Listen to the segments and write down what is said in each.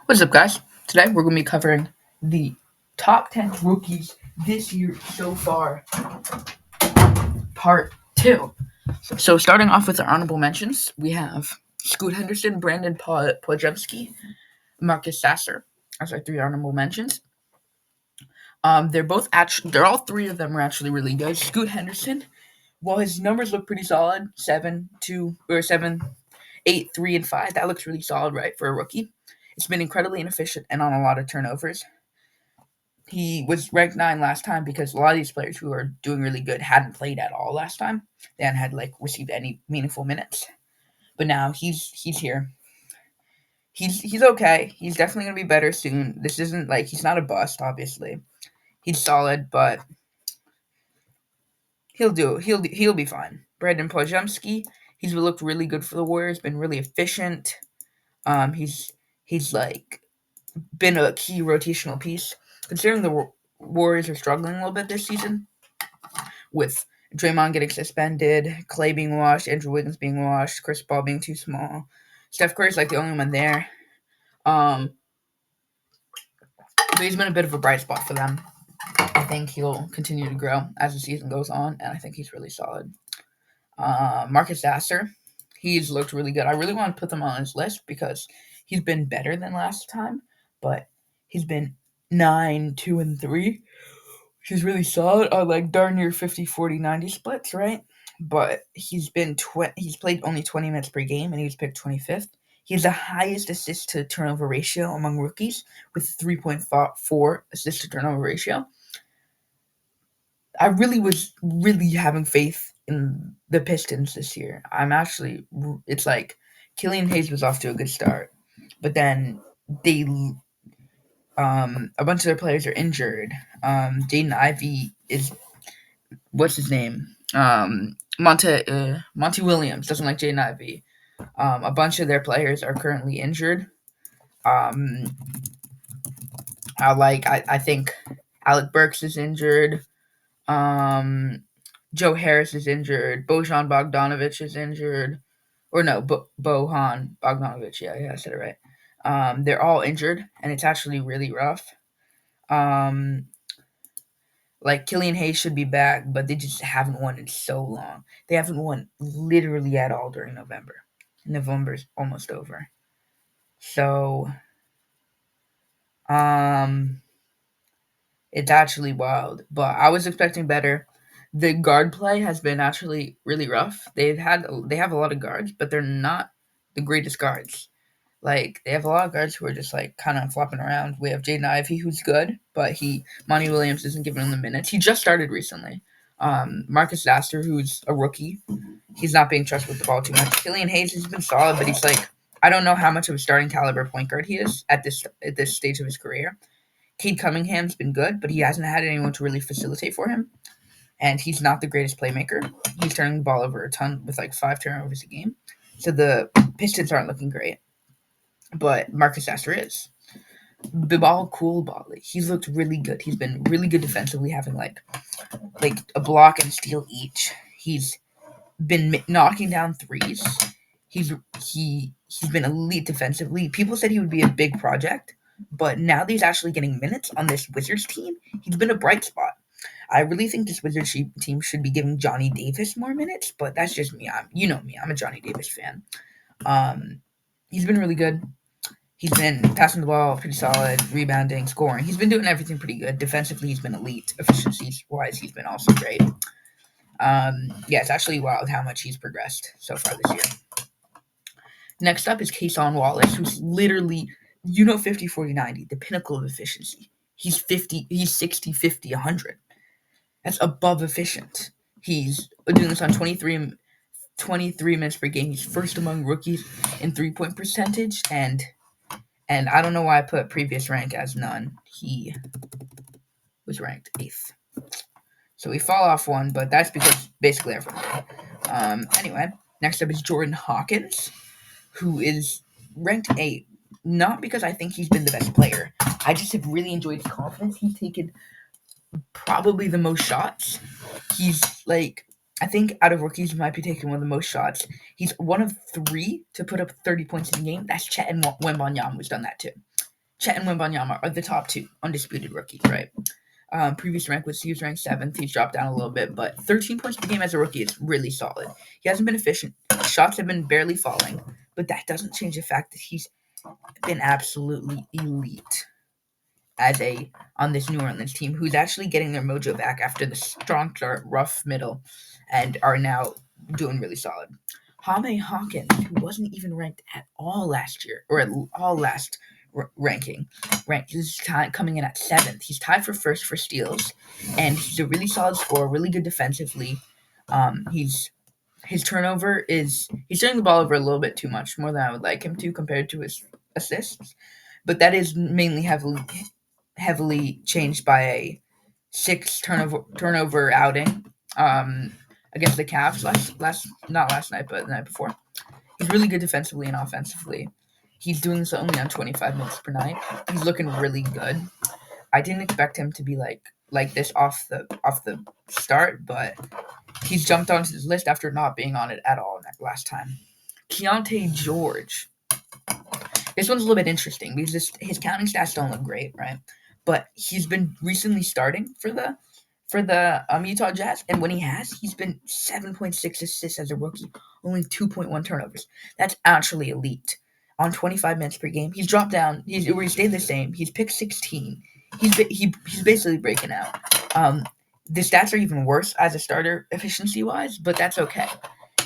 What's up, guys? Today we're going to be covering the top 10 rookies this year so far, part 2. So, starting off with our honorable mentions, we have Scoot Henderson, Brandon Podjemski, Marcus Sasser as our 3 honorable mentions. They're all 3 of them are actually really good. Scoot Henderson, while his numbers look pretty solid, 7, 2, or 7, 8, 3, and 5, that looks really solid, right, for a rookie. It's been incredibly inefficient and on a lot of turnovers. He was ranked 9 last time because a lot of these players who are doing really good hadn't played at all last time. They hadn't had received any meaningful minutes. But now he's here. He's okay. He's definitely gonna be better soon. This isn't he's not a bust, obviously. He's solid, but he'll be fine. Brandon Pojemski, he's looked really good for the Warriors, been really efficient. He's been a key rotational piece. Considering the Warriors are struggling a little bit this season, with Draymond getting suspended, Clay being washed, Andrew Wiggins being washed, Chris Paul being too small. Steph Curry's the only one there. But he's been a bit of a bright spot for them. I think he'll continue to grow as the season goes on, and I think he's really solid. Marcus Sasser, he's looked really good. I really want to put them on his list because he's been better than last time, but he's been 9, 2, and 3. She's really solid on darn near 50, 40, 90 splits, right? But he's played only 20 minutes per game and he was picked 25th. He has the highest assist to turnover ratio among rookies with 3.4 assist to turnover ratio. I really was really having faith in the Pistons this year. It's like Killian Hayes was off to a good start, but then they a bunch of their players are injured. Jaden Ivey is what's his name? Monty Williams doesn't like Jaden Ivey. A bunch of their players are currently injured. Um, I think Alec Burks is injured. Joe Harris is injured. Bojan Bogdanovic is injured. Or no, Bohan Bogdanovic. Yeah, I said it right. They're all injured, and it's actually really rough. Um, Killian Hayes should be back, but they just haven't won in so long. They haven't won literally at all during November. November's almost over. So, um, it's actually wild. But I was expecting better. The guard play has been actually really rough. They have a lot of guards, but they're not the greatest guards. They have a lot of guards who are just kind of flopping around. We have Jaden Ivey, who's good, but Monty Williams isn't giving him the minutes. He just started recently. Marcus Sasser, who's a rookie, he's not being trusted with the ball too much. Killian Hayes has been solid, but he's I don't know how much of a starting caliber point guard he is at this stage of his career. Cade Cunningham's been good, but he hasn't had anyone to really facilitate for him, and he's not the greatest playmaker. He's turning the ball over a ton with 5 turnovers a game. So the Pistons aren't looking great, but Marcus Sasser is. Bilal Coulibaly, he's looked really good. He's been really good defensively, having a block and steal each. He's been knocking down threes. He's been elite defensively. People said he would be a big project, but now that he's actually getting minutes on this Wizards team, he's been a bright spot. I really think this Wizards team should be giving Johnny Davis more minutes, but that's just me. You know me. I'm a Johnny Davis fan. He's been really good. He's been passing the ball pretty solid, rebounding, scoring. He's been doing everything pretty good. Defensively, he's been elite. Efficiency-wise, he's been also great. It's actually wild how much he's progressed so far this year. Next up is Kason Wallace, who's literally, 50, 40, 90, the pinnacle of efficiency. He's 60, 50, 100. That's above efficient. He's doing this on 23 minutes per game. He's first among rookies in three-point percentage, and I don't know why I put previous rank as none. He was ranked 8th. So we fall off one, but that's because basically everyone did. Anyway, next up is Jordan Hawkins, who is ranked 8. Not because I think he's been the best player. I just have really enjoyed his confidence. He's taken probably the most shots. He's I think out of rookies, he might be taking one of the most shots. He's one of 3 to put up 30 points in a game. That's Chet and Wembanyama, who's done that too. Chet and Wembanyama are the top two undisputed rookies, right? Previous rank was he was ranked 7th. He's dropped down a little bit, but 13 points per game as a rookie is really solid. He hasn't been efficient. His shots have been barely falling, but that doesn't change the fact that he's been absolutely elite as a on this New Orleans team, who's actually getting their mojo back after the strong start, rough middle, and are now doing really solid. Jaime Hawkins, who wasn't even ranked at all last year, or at all last ranking, he's coming in at 7th. He's tied for first for steals, and he's a really solid scorer, really good defensively. He's his turnover is he's turning the ball over a little bit too much, more than I would like him to compared to his assists, but that is mainly heavily changed by a 6 turnover outing against the Cavs last not last night but the night before. He's really good defensively and offensively. He's doing this only on 25 minutes per night. He's looking really good. I didn't expect him to be like this off the start, but he's jumped onto this list after not being on it at all last time. Keontae George. This one's a little bit interesting because his counting stats don't look great, right? But he's been recently starting for the Utah Jazz, and when he has, he's been 7.6 assists as a rookie, only 2.1 turnovers. That's actually elite. On 25 minutes per game, he's dropped down. He stayed the same. He's picked 16. He's basically breaking out. The stats are even worse as a starter efficiency wise, but that's okay.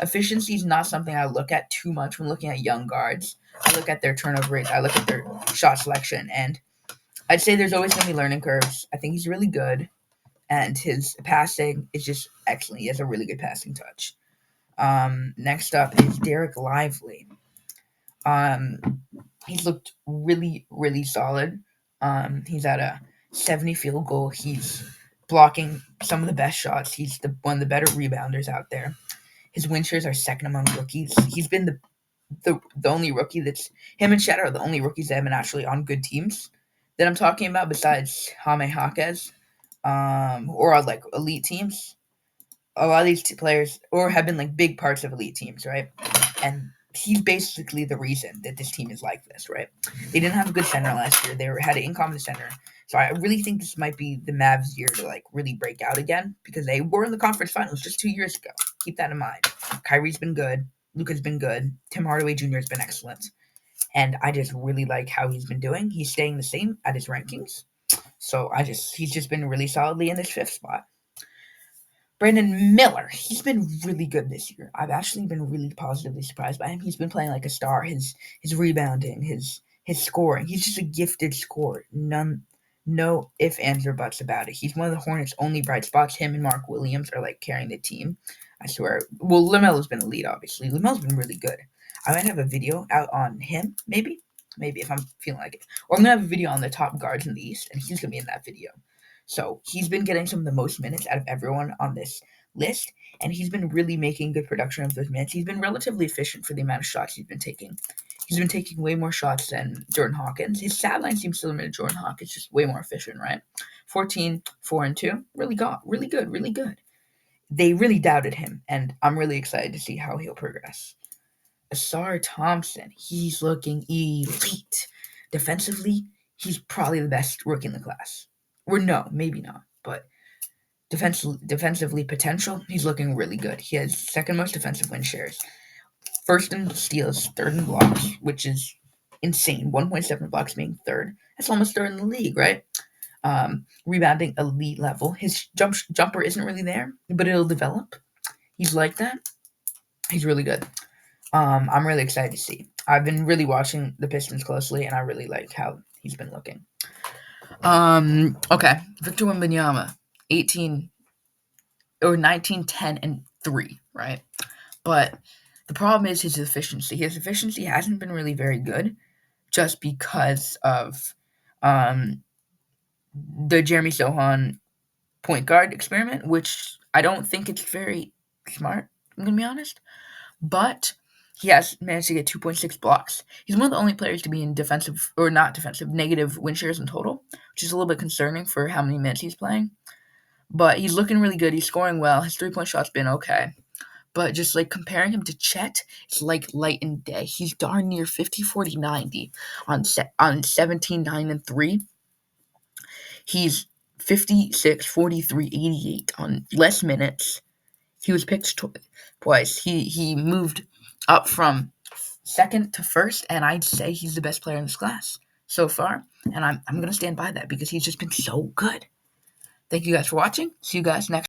Efficiency is not something I look at too much when looking at young guards. I look at their turnover rates. I look at their shot selection, and I'd say there's always going to be learning curves. I think he's really good, and his passing is just excellent. He has a really good passing touch. Next up is Derek Lively. He's looked really, really solid. He's at a 70 field goal. He's blocking some of the best shots. He's one of the better rebounders out there. His win shares are second among rookies. He's been the only rookie that's him and Chet are the only rookies that have been actually on good teams that I'm talking about besides Jaime Jaquez, or on like elite teams. A lot of these players or have been like big parts of elite teams, right? And he's basically the reason that this team is like this, right? They didn't have a good center last year. Had an incompetent center. So I really think this might be the Mavs' year to like really break out again because they were in the conference finals just 2 years ago. Keep that in mind. Kyrie's been good. Luka's been good. Tim Hardaway Jr. has been excellent. And I just really like how he's been doing. He's staying the same at his rankings. So he's just been really solidly in this 5th spot. Brandon Miller, he's been really good this year. I've actually been really positively surprised by him. He's been playing like a star. His rebounding, his scoring. He's just a gifted scorer. No ifs, ands, or buts about it. He's one of the Hornets' only bright spots. Him and Mark Williams are like carrying the team. I swear. Well, LaMelo's been elite, obviously. LaMelo's been really good. I might have a video out on him, maybe if I'm feeling like it. Or I'm gonna have a video on the top guards in the East, and he's gonna be in that video. So he's been getting some of the most minutes out of everyone on this list, and he's been really making good production of those minutes. He's been relatively efficient for the amount of shots he's been taking. He's been taking way more shots than Jordan Hawkins. His stat line seems similar to Jordan Hawkins, just way more efficient, right? 14, 4, and 2. Really good, really good. They really doubted him, and I'm really excited to see how he'll progress. Asar Thompson, he's looking elite. Defensively, he's probably the best rookie in the class. Or no, maybe not, but defensively potential, he's looking really good. He has second most defensive win shares, first in steals, third in blocks, which is insane. 1.7 blocks being third. That's almost third in the league, right? Rebounding elite level. His jumper isn't really there, but it'll develop. He's like that. He's really good. I'm really excited to see. I've been really watching the Pistons closely, and I really like how he's been looking. Okay. Victor Wembanyama, 19, 10, and 3, right? But the problem is his efficiency. His efficiency hasn't been really very good just because of the Jeremy Sohan point guard experiment, which I don't think it's very smart, I'm going to be honest. But he has managed to get 2.6 blocks. He's one of the only players to be in negative win shares in total, which is a little bit concerning for how many minutes he's playing. But he's looking really good. He's scoring well. His 3-point shot's been okay. But just like comparing him to Chet, it's like light and day. He's darn near 50, 40, 90 on 17, 9, and 3. He's 56, 43, 88 on less minutes. He was picked twice. He moved up from second to first, and I'd say he's the best player in this class so far. And I'm going to stand by that because he's just been so good. Thank you guys for watching. See you guys next